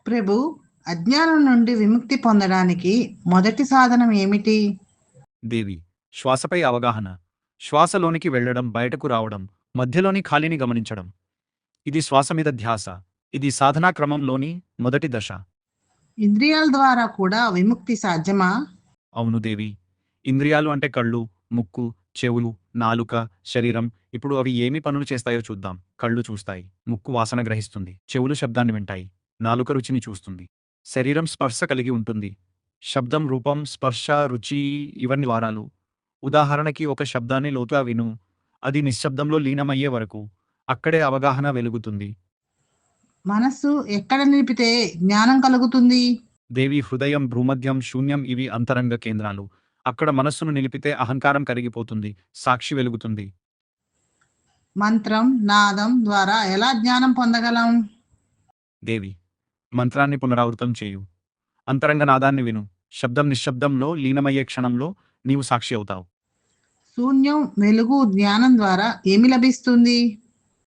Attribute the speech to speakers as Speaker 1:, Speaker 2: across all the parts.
Speaker 1: ప్రభు, అజ్ఞానం నుండి విముక్తి పొందడానికి మొదటి సాధనం ఏమిటి?
Speaker 2: దేవి, శ్వాసపై అవగాహన. శ్వాసలోనికి వెళ్ళడం, బయటకు రావడం, మధ్యలోని ఖాళీని గమనించడం. ఇది శ్వాస మీద ధ్యాస. ఇది సాధనా క్రమంలోని మొదటి దశ.
Speaker 1: ఇంద్రియాల ద్వారా కూడా విముక్తి సాధ్యమా?
Speaker 2: అవును దేవి. ఇంద్రియాలు అంటే కళ్ళు, ముక్కు, చెవులు, నాలుక, శరీరం. ఇప్పుడు అవి ఏమి పనులు చేస్తాయో చూద్దాం. కళ్ళు చూస్తాయి, ముక్కు వాసన గ్రహిస్తుంది, చెవులు శబ్దాన్ని వింటాయి, నాలుక రుచిని చూస్తుంది. శరీరం స్పర్శ కలిగి ఉంటుంది. శబ్దం, రూపం, స్పర్శ, రుచి ఇవన్నీ వారాలు. ఉదాహరణకి ఒక శబ్దాన్ని లోతుగా విను, అది నిశ్శబ్దంలో లీనమయ్యే వరకు. అక్కడే అవగాహన వెలుగుతుంది.
Speaker 1: మనస్సు ఎక్కడ నిలిపితే జ్ఞానం కలుగుతుంది?
Speaker 2: దేవి, హృదయం, భ్రూమధ్యం, శూన్యం ఇవి అంతరంగ కేంద్రాలు. అక్కడ మనస్సును నిలిపితే అహంకారం కరిగిపోతుంది, సాక్షి వెలుగుతుంది.
Speaker 1: మంత్రం, నాదం ద్వారా ఎలా జ్ఞానం పొందగలం?
Speaker 2: దేవి, మంత్రాన్ని పునరావృతం చేయు. అంతరంగ నాదాన్ని విను. శబ్దం నిశ్శబ్దంలో లీనమయ్యే క్షణంలో నీవు సాక్షి అవుతావు.
Speaker 1: శూన్యం, వెలుగు, జ్ఞానం ద్వారా ఏమి లభిస్తుంది?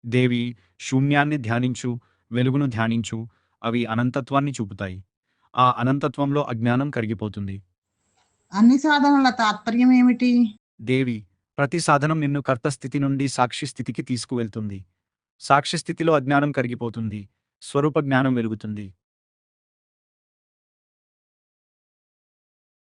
Speaker 2: దేవి, శూన్యాన్ని ధ్యానించు, వెలుగును ధ్యానించు. అవి అనంతత్వాన్ని చూపుతాయి. ఆ అనంతత్వంలో అజ్ఞానం కరిగిపోతుంది.
Speaker 1: అన్ని సాధనల తాత్పర్యం ఏమిటి?
Speaker 2: దేవి, ప్రతి సాధనం నిన్ను కర్త స్థితి నుండి సాక్షి స్థితికి తీసుకువెళ్తుంది. సాక్షి స్థితిలో అజ్ఞానం కరిగిపోతుంది, స్వరూప జ్ఞానం వెలుగుతుంది.